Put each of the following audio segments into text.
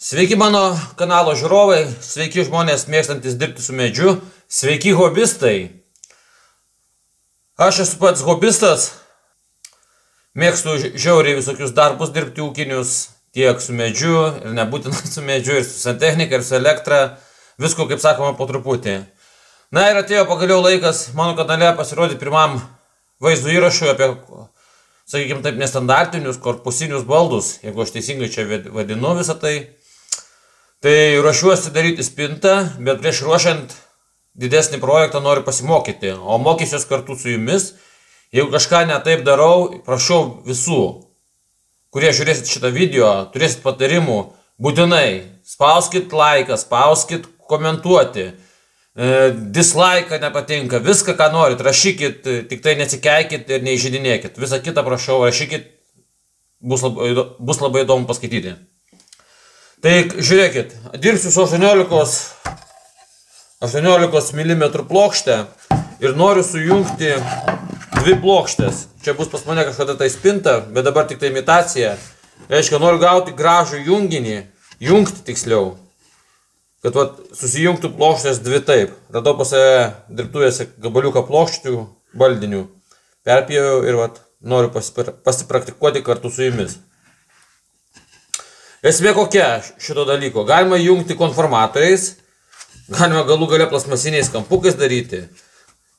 Sveiki mano kanalo žiūrovai, sveiki žmonės mėgstantis dirbti su medžiu, sveiki hobistai. Aš esu pats hobistas, mėgstu žiauriai visokius darbus dirbti ūkinius, tiek su medžiu ir nebūtinai su medžiu, ir su santechnika, ir su elektra, visko, kaip sakoma, po truputį. Na ir atėjo pagaliau laikas mano kanale pasirodyti pirmam vaizdo įrašui apie, sakykime taip, nestandartinius korpusinius baldus, jeigu aš teisingai čia vadinu visą tai. Tai ruošiuosi daryti spintą, bet prieš ruošiant didesnį projektą noriu pasimokyti, o mokysiuos kartu su jumis. Jeigu kažką ne taip darau, prašau visų, kurie žiūrėsit šitą video, turėsit patarimų, būtinai spauskit laiką, spauskit komentuoti, dislaiką nepatinka, viską ką norit, rašykit, tik tai nesikeikit ir neįžeidinėkit. Visą kitą prašau, rašykit, bus labai įdomu paskaityti. Tai žiūrėkit, dirbsiu su 18 mm plokštę ir noriu sujungti dvi plokštės. Čia bus pas mane kažkada tai spinta, bet dabar tik tai imitacija. Reiškia, noriu gauti gražų junginį, jungti tiksliau, kad susijungtų plokštės dvi taip. Radau pas dirbtuvėse gabaliuką plokščių baldinių, perpjaučiau ir noriu pasipraktikuoti kartu su jumis. Esmė kokia šito dalyko? Galima jungti konformatoriais, galima galų gale plasmasiniais kampukais daryti.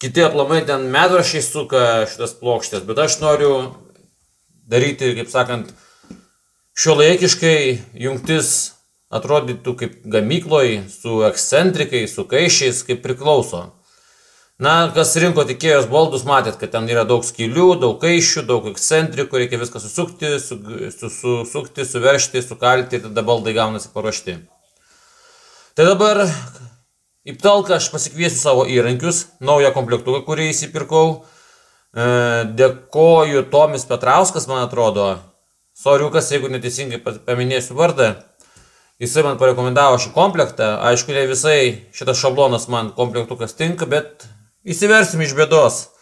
Kiti aplamai ten medvaržčiai suka šitas plokštės, bet aš noriu daryti, kaip sakant, šiuolaikiškai jungtis atrodytų kaip gamykloj, su ekscentrikai, su kaiščiais, kaip priklauso. Na, kas rinko tikėjos baldus, matėt, kad ten yra daug skylių, daug kaiščių, daug ekscentrikų, reikia viską susukti, suveršti, sukalti ir tada baldai gaunasi paruošti. Tai dabar į talką aš pasikviesiu savo įrankius, naują komplektuką, kurį įsipirkau. Dėkoju Tomis Petrauskas, man atrodo, soriukas, jeigu neteisingai paminėsiu vardą. Jisai man parekomendavo šį komplektą, aišku, ne visai šitas šablonas man komplektukas tinka, bet įsiversim iš bėdos.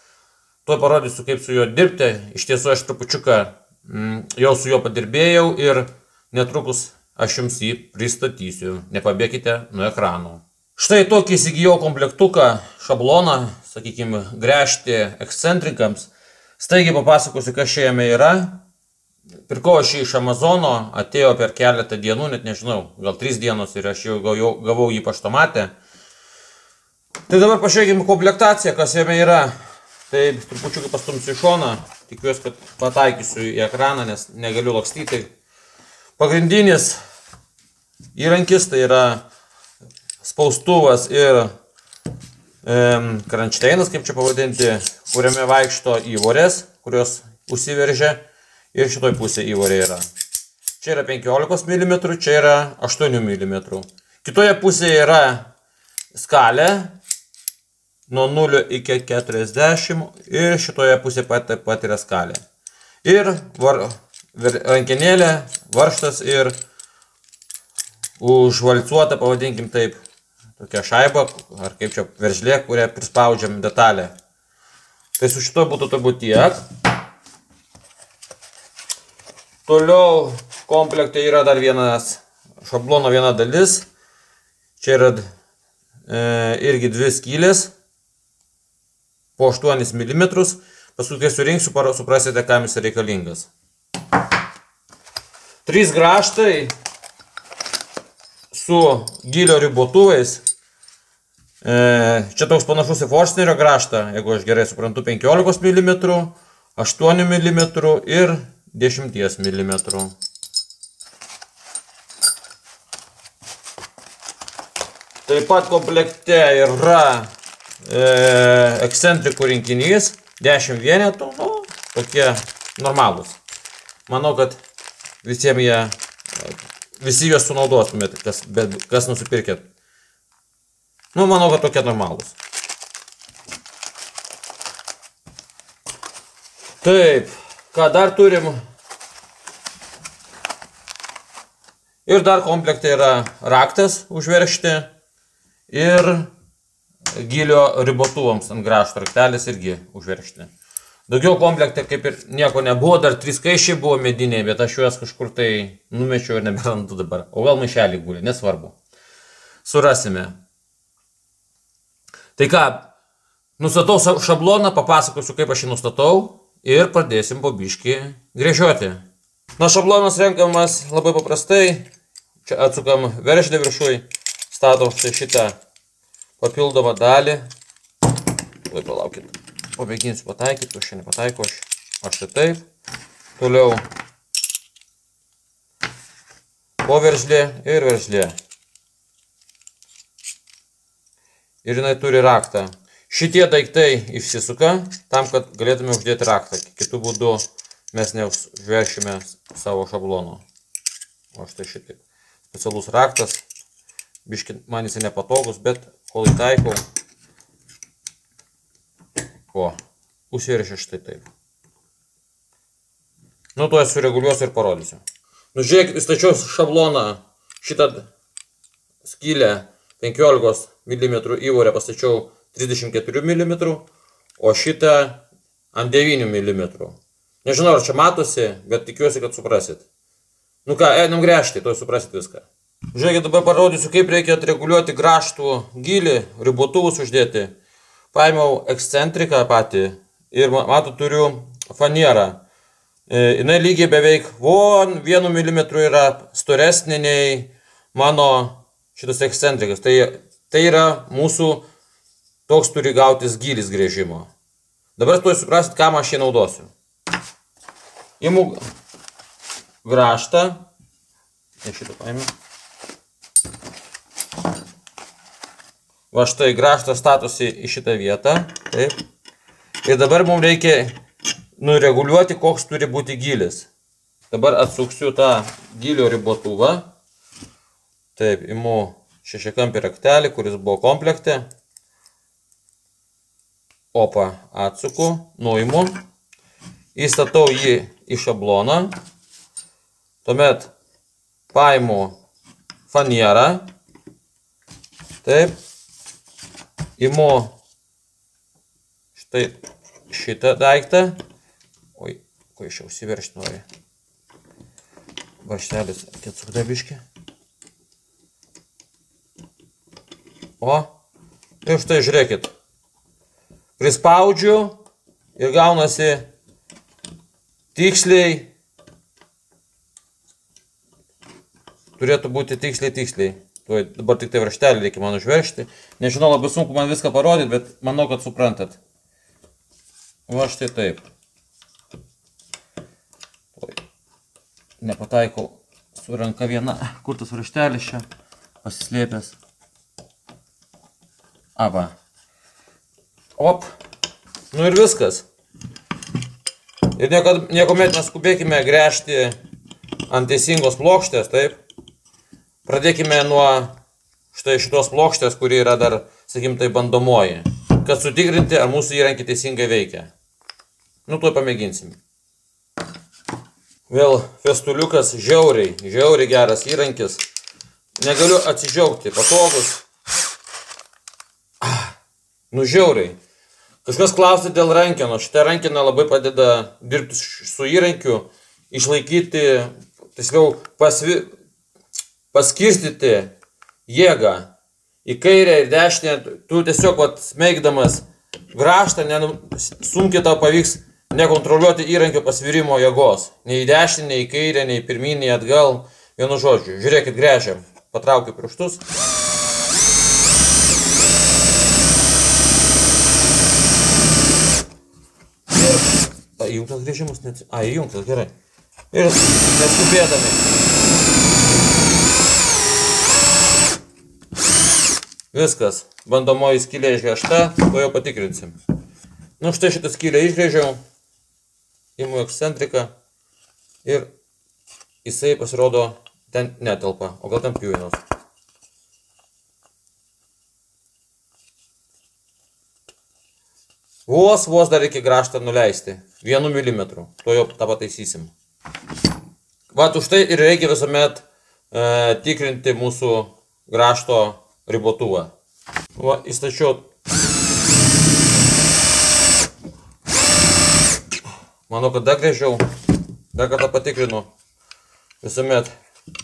Tuo parodysiu, kaip su juo dirbti. Iš tiesų aš trupučiuką jau su juo padirbėjau ir netrukus aš jums jį pristatysiu. Nepabėkite nuo ekrano. Štai tokį įsigijau komplektuką, šabloną, sakykime, gręžti ekscentrikams. Staigiai papasakosiu, kas čia jame yra. Pirkau aš jį iš Amazono, atėjo per keletą dienų, net nežinau, gal 3 dienos ir aš jau gavau jį paštomate. Tai dabar pažiūrėkime komplektaciją, kas jame yra. Tai trupučiukai pastumsiu į šoną, tikiuosi, kad pataikysiu į ekraną, nes negaliu lakstyti. Pagrindinis įrankis tai yra spaustuvas ir kranšteinas, kaip čia pavadinti, kuriame vaikšto įvorės, kurios užsiveržia. Ir šitoj pusėje įvorė yra. Čia yra 15 mm, čia yra 8 mm. Kitoje pusėje yra skalė nuo 0 iki 40 ir šitoje pusėje taip pat yra skalė. Ir rankenėlė, varžtas ir užvalcuota, pavadinkim taip, tokia šaiba, ar kaip čia veržlė, kurią prispaudžiam detalę. Tai su šito būtų turbūt tiek. Toliau komplekte yra dar vienas šablono viena dalis. Čia yra irgi dvi skylės po 8 mm. Paskui, kai surinksiu, suprasite, kam jis reikalingas. 3 grąžtai su gylio ribotuvais. Čia toks panašus į Forstnerio grąžtą, jeigu aš gerai suprantu, 15 mm, 8 mm ir 10 mm. Taip pat komplekte yra ekscentrikų rinkinys, 10 vienetų, tokie normalūs. Manau, kad visi juos sunaudotumėte, kas nusipirkėt. Manau, kad tokie normalūs. Taip. Ką dar turim? Ir dar komplekte yra raktas užveržti ir gylio ribotuvams ant grąžto raktelis irgi užveržti. Daugiau komplekte kaip ir nieko nebuvo, dar 3 kaiščiai buvo mediniai, bet aš juos kažkur tai numečiau ir neberandu dabar. O gal maišelį guli, nesvarbu. Surasime. Tai ką, nustatau šabloną, papasakosiu, kaip aš jį nustatau ir pradėsim po biškį gręžioti. Na, šablonas renkamas labai paprastai. Čia atsukam veržlę viršui, statom štai šitą papildomą dalį. Tuoj palaukit. Pamėginsiu pataikyti, aš čia nepataiko, aš tai taip. Toliau po veržlė ir veržlė. Ir jinai turi raktą. Šitie daiktai išsisuka tam, kad galėtume uždėti raktą. Kitų būdų mes neužveršime savo šablono. O štai šitaip. Specialus raktas. Biški man jis nepatogus, bet kol įtaikau, užsiveršia štai taip. Nu, to sureguliuosiu ir parodysiu. Nu, žiūrėkit, įstačiau šabloną, šitą skylę 15 mm įvorę pastačiau 34 mm, o šitą ant 9 mm. Nežinau, ar čia matosi, bet tikiuosi, kad suprasit. Nu ką, einam gręžti, to suprasit viską. Žiūrėkit, dabar parodysiu, kaip reikia atreguliuoti grąžtų gylį, ribotuvus uždėti. Paėmiau ekscentriką patį ir, matot, turiu fanierą. Jinai lygiai beveik 1 mm yra storesnė nei mano šitas ekscentrikas. Tai yra mūsų toks turi gautis gylis gręžimo. Dabar tuoj suprasit, kam aš jį naudosiu. Imu grąžtą. Šitą paėmiau. Va štai grąžtas statosi į šitą vietą. Taip. Ir dabar mums reikia nureguliuoti, koks turi būti gylis. Dabar atsuksiu tą gylio ribotuvą. Taip, imu šešiakampį raktelį, kuris buvo komplekte. Opa, atsuku, nuimu. Įstatau jį į šabloną. Tuomet paimu fanierą. Taip. Imu štai šitą daiktą. Oi, ko iš čia užsiveršti nori. Varžtelis atsukda biškį. O, ir štai žiūrėkit. Prispaudžiu ir gaunasi tiksliai. Turėtų būti tiksliai. Dabar tik tai varžtelį reikia man užveršti. Nežinau, labai sunku man viską parodyti, bet manau, kad suprantat. Va štai taip. Nepataikau su ranka viena. Kur tas varžtelis čia pasislėpęs. Aba. Op. Nu ir viskas. Ir niekuomet neskubėkime gręžti ant teisingos plokštės, taip. Pradėkime nuo štai šitos plokštės, kuri yra dar, sakykim, tai bandomoji. Kad sutikrinti, ar mūsų įrankį teisingai veikia. Nu, tuoj pamėginsim. Vėl festuliukas žiauriai geras įrankis. Negaliu atsidžiaugti, patogus. Nu, žiauriai. Kažkas klausė dėl rankeno. Šitą rankeną labai padeda dirbti su įrankiu, išlaikyti, tiksliau, paskirstyti jėgą į kairę ir dešinę. Tu tiesiog smeigdamas grąžtą, sunkiai tau pavyks nekontroliuoti įrankio pasvirimo jėgos. Nei į dešinę, nei į kairę, nei pirmyn, nei atgal. Vienu žodžiu. Žiūrėkit, gręžiam. Patraukiu pirštus. Įjungtas gręžimas, įjungtas, gerai. Ir neskubėdami. Viskas, bandomoji skylė išgręžta, to jau patikrinsim. Nu štai šitą skylę išgręžiau, imu ekscentriką ir jisai pasirodo ten netelpa, o gal ten pjuvinos. Vos dar reikia grąžtą nuleisti, 1 mm, to jau tą pataisysim. Vat už tai ir reikia visuomet tikrinti mūsų grąžto ribotuvą. Va, įstačiau. Manau, kad dar griežiau. Dar kartą patikrinu. Visuomet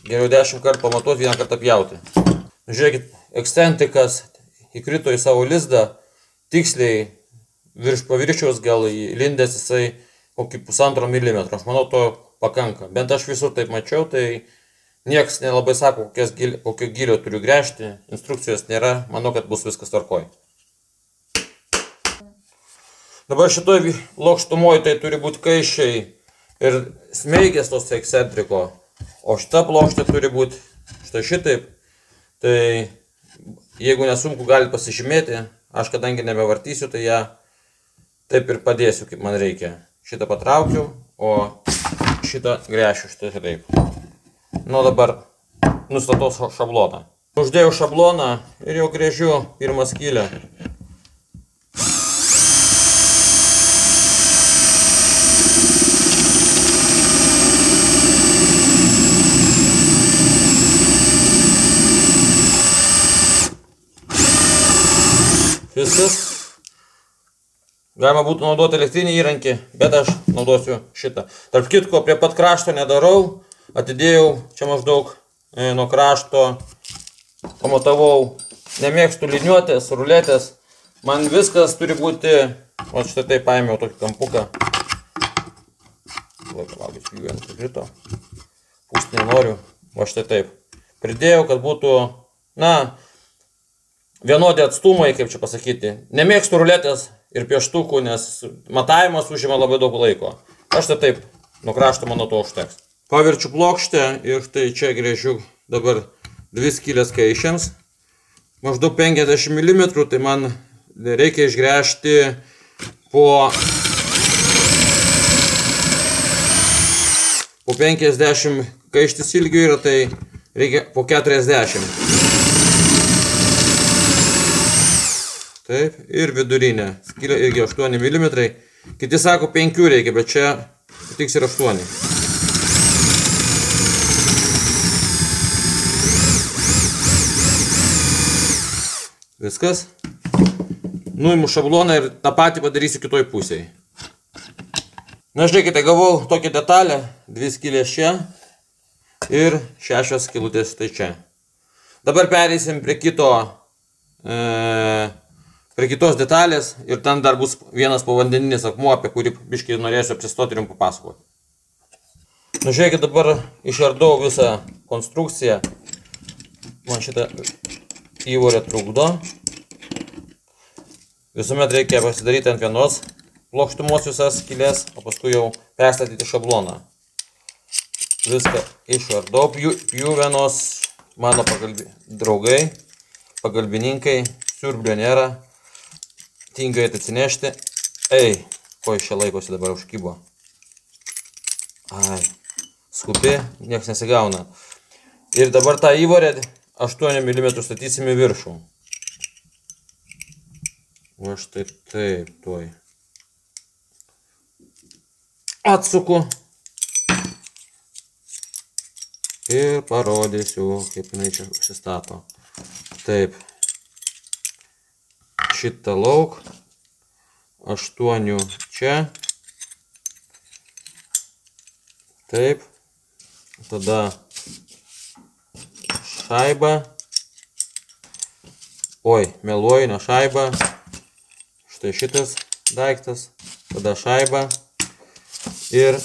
geriau 10 kartų pamatuoti, 1 kartą pjauti. Žiūrėkit, ekscentrikas įkrito į savo lizdą, tiksliai virš paviršiaus gal įlindęs jisai kokį 1,5 mm. Aš manau, to pakanka. Bent aš visur taip mačiau, tai nieks nelabai sako, kokio gylio turiu gręžti. Instrukcijos nėra, manau, kad bus viskas tvarkoj. Dabar šitoj plokštumoj tai turi būti kaiščiai ir smeigės tos ekscentriko. O šita plokštė turi būti štai šitaip. Tai jeigu nesunku galite pasižymėti, aš kadangi nebevartysiu, tai ją taip ir padėsiu, kaip man reikia. Šitą patraukiu, o šitą gręšiu štai taip. Nu dabar nustatau šabloną. Uždėjau šabloną ir jau gręžiu pirmą skylę. Viskas. Galima būtų naudoti elektrinį įrankį, bet aš naudosiu šitą. Tarp kitko, prie pat krašto nedarau. Atidėjau čia maždaug nuo krašto. Pamatavau. Nemėgstu liniuotės, ruletės. Man viskas turi būti. O štai taip paėmiau tokį kampuką. Palaukit, jų ant krito. Pūsti nenoriu. O štai taip. Pridėjau, kad būtų, vienodi atstumai, kaip čia pasakyti. Nemėgstu ruletės ir pieštukų, nes matavimas užima labai daug laiko. Aš tai taip, nuo krašto mano to užteks. Paverčiu plokštę ir štai čia gręžiu dabar 2 skylės kaiščiams. Maždaug 50 mm, tai man reikia išgręžti po 50 kaištis ilgių yra, tai reikia po 40. Taip, ir vidurinė skylė irgi 8 mm. Kiti sako 5 reikia, bet čia tiks ir 8. Viskas. Nuimu šabloną ir tą patį padarysiu kitoj pusėje. Na, žiūrėkite, gavau tokią detalę. 2 skylės čia ir 6 skylutės tai čia. Dabar pereisim prie kitos detalės ir ten dar bus vienas povandeninis akmuo, apie kurį biškai norėsiu apsistoti ir jums papasakoti. Na, žiūrėkit, dabar išardau visą konstrukciją. Man šitą įvorę trukdo. Visuomet reikia pasidaryti ant vienos plokštumos visas skylės, o paskui jau perstatyti šabloną. Viską išardau. Pjuvenos mano draugai, pagalbininkai, siurblio nėra. Tingai atsinešti. Ei, ko iš čia laikosi dabar užkybo. Ai, skubi, nieks nesigauna. Ir dabar tą įvorę 8 mm statysime viršų. O štai taip, tuoj. Atsuku. Ir parodysiu, kaip jinai čia užsistato. Taip. Šitą lauk. 8 čia. Taip. Tada šaiba. Oi, meluoju, ne šaiba. Štai šitas daiktas. Tada šaiba. Ir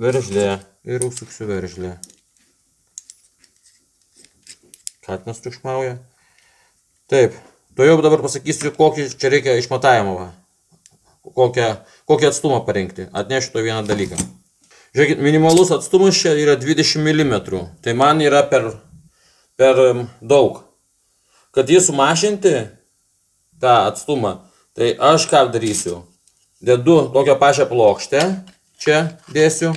veržlė. Ir užsuksiu veržlę. Katinas triukšmauja. Taip. To jau dabar pasakysiu, kokį čia reikia išmatavimą. Kokį atstumą parinkti. Atnešiu to vieną dalyką. Žiūrėkit, minimalus atstumas čia yra 20 mm. Tai man yra per daug. Kad jį sumažinti, tą atstumą, tai aš ką darysiu? Dedu tokią pačią plokštę. Čia dėsiu.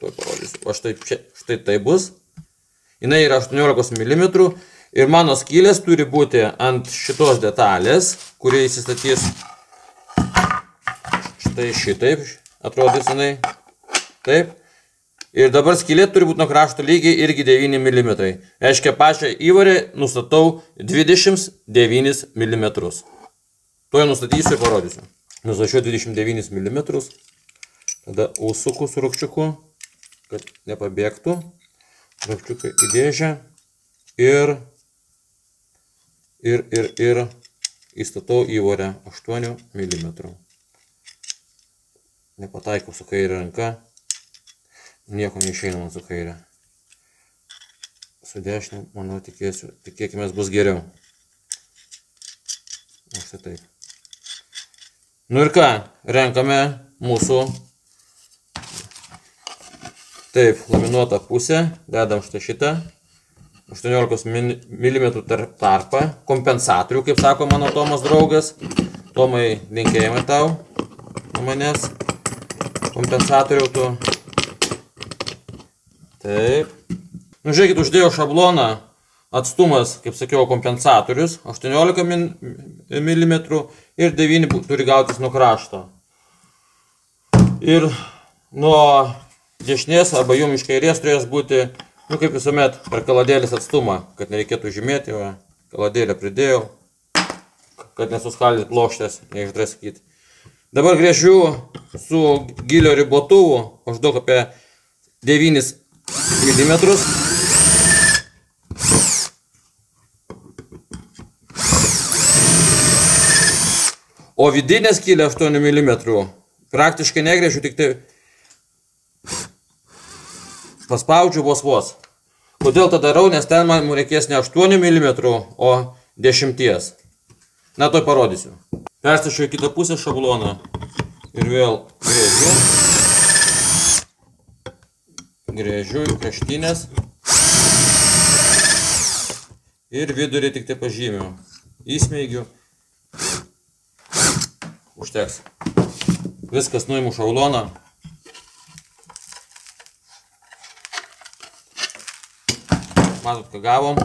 Tuoj parodysiu. O štai tai bus. Jinai yra 18 mm. Ir mano skylės turi būti ant šitos detalės, kurie įsistatys štai šitaip. Atrodys jinai. Taip. Ir dabar skylė turi būti nuo krašto lygiai irgi 9 mm. Reiškia, pačią įvorę nustatau 29 mm. Tuoj nustatysiu ir parodysiu. Nustačiau 29 mm. Tada užsuku su rakčiuku, kad nepabėgtų. Rakčiuką į dėžę ir įstatau į vorę 8 mm. Nepataikau su kairė ranka. Nieko neišeina man su kairė. Su dešinė, manau, tikėkime, bus geriau. O štai taip. Nu ir ką, renkame mūsų taip laminuotą pusę, dedam štai šitą 18 mm tarpą, kompensatorių, kaip sako mano Tomas draugas. Tomai, linkėjimai tau nuo manęs, kompensatorių tu. Taip. Nu žiūrėkit, uždėjau šabloną, atstumas, kaip sakiau, kompensatorius 18 mm ir 9 turi gautis nuo krašto. Ir nuo dešinės arba jum iš kairės turės būti, nu kaip visuomet, per kaladėlės atstumą, kad nereikėtų žymėti, o kaladėlę pridėjau, kad nesuskaldyt plokštės, neišdrai sakyti. Dabar gręžiu su gylio ribotuvu maždaug apie 9 mm. O vidinę skylę 8 mm praktiškai negręžiu, tik tai paspaudžiu vos. Kodėl tą darau, nes ten man reikės ne 8 mm, o 10. Na, toj parodysiu. Perstačiu į kitą pusę šabloną ir vėl gręžiu į kraštinės ir vidurį tik tai pažymiu. Įsmeigiu. Užteks. Viskas, nuimu šabloną. Matot, ką gavom.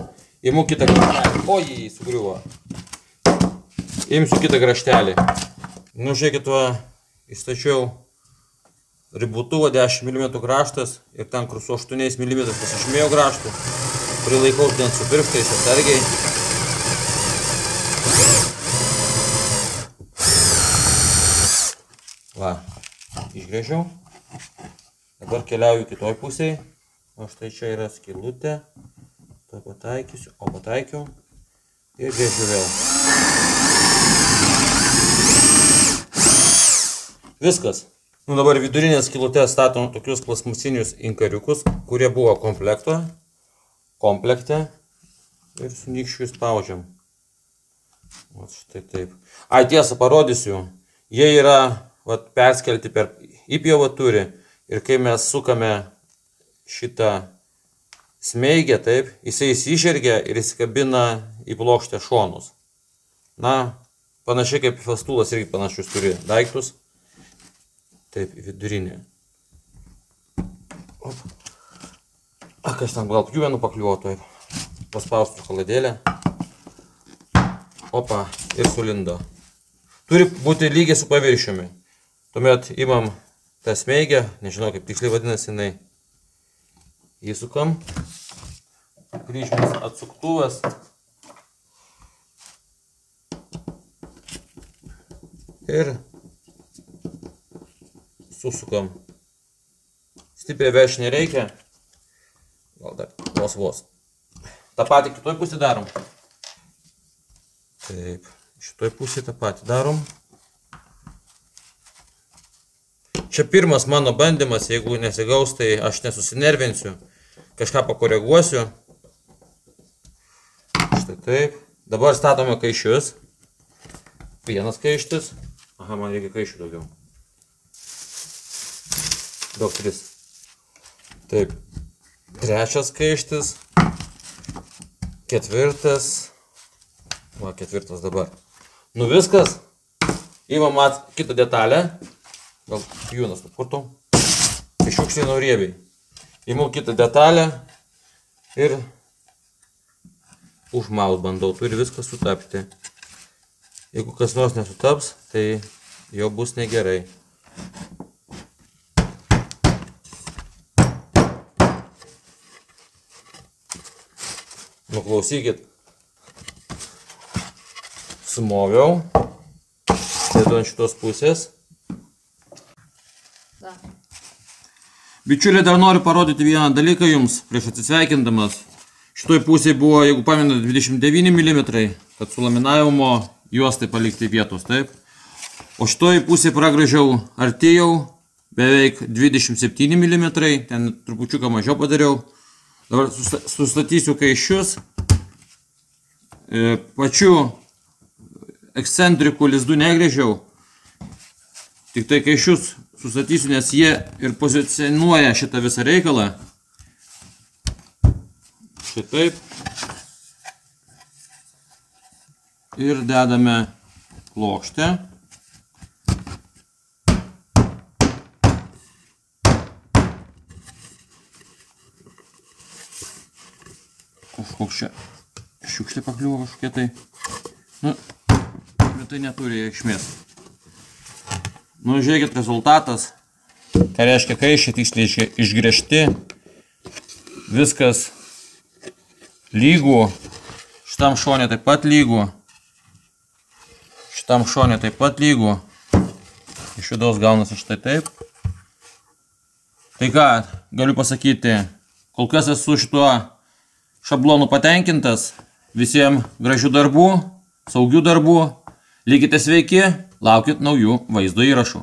Imu kitą kraštelį. O, jį sugriuvo. Imsiu kitą kraštelį. Nu, žiūrėkit, įstačiau ribotuvą 10 mm kraštas ir ten, kur su 8 mm pasižymėjau kraštų. Prilaikau ten su pirštais atsargiai. Va, išgręžiau. Dabar keliauju kitoj pusėje. O štai čia yra skylutė. To pataikysiu, o pataikiau. Ir gręžiu vėl. Viskas. Nu dabar vidurinės skylutės statom tokius plasmasinius inkariukus, kurie buvo komplekte. Ir su nykščiu spaudžiam. O štai taip. Ai, tiesą parodysiu. Jie yra perskelti per įpjovą turi. Ir kai mes sukame šitą smeigę, taip, jisai įsižergia ir įsikabina į plokštę šonus. Na, panašiai kaip festulas irgi panašius turi daiktus. Taip, vidurinė. Kas ten gal pjuvenų pakliuvo, taip. Paspaustu kaladėlę. Opa, ir sulindo. Turi būti lygiai su paviršiumi. Tuomet imam tą smeigę, nežinau kaip tiksliai vadinasi jinai. Įsukam. Kryžminis atsuktuvas. Ir susukam. Stipriai veršti nereikia. Gal dar vos. tą patį kitoj pusėje darom. Taip, šitoj pusėje tą patį darom. Čia pirmas mano bandymas, jeigu nesigaus, tai aš nesusinervinsiu, kažką pakoreguosiu. Štai taip. Dabar statome kaiščius. Vienas kaištis. Aha, man reikia kaiščių daugiau. Daug 3. Taip. Trečias kaištis. Ketvirtas. Va, ketvirtas dabar. Nu viskas. Įmam kitą detalę. Gal jūnas nupurtum. Iššiukšlinau riebiai. Įmu kitą detalę. Ir užmaut bandau. Turi viskas sutapti. Jeigu kas nors nesutaps, tai jau bus negerai. Nuklausykit. Sumoviau. Dedu ant šitos pusės. Bičiuliai, dar noriu parodyti vieną dalyką jums, prieš atsisveikindamas. Šitoj pusėje buvo, jeigu pamenate, 29 mm, kad su laminavimo juostai palikti vietos, taip. O šitoj pusėje pragrąžiau, artėjau, beveik 27 mm, ten trupučiuką mažiau padariau. Dabar sustatysiu kaiščius. Pačių ekscentrikų lizdų negrėžiau, tik tai kaiščius sustatysiu, nes jie ir pozicionuoja šitą visą reikalą. Šitaip. Ir dedame plokštę. Kažkoks čia šiukšlė pakliuvo kažkokie tai. Nu, bet tai neturi reikšmės. Nu, žiūrėkit rezultatas. Tai reiškia kaiščiai tiksliai išgręžti. Viskas lygų. Šitam šone taip pat lygų. Šitam šone taip pat lygų. Iš vidaus gaunasi štai taip. Tai ką, galiu pasakyti, kol kas esu šituo šablonu patenkintas. Visiems gražių darbų, saugių darbų. Likite sveiki, laukit naujų vaizdo įrašų.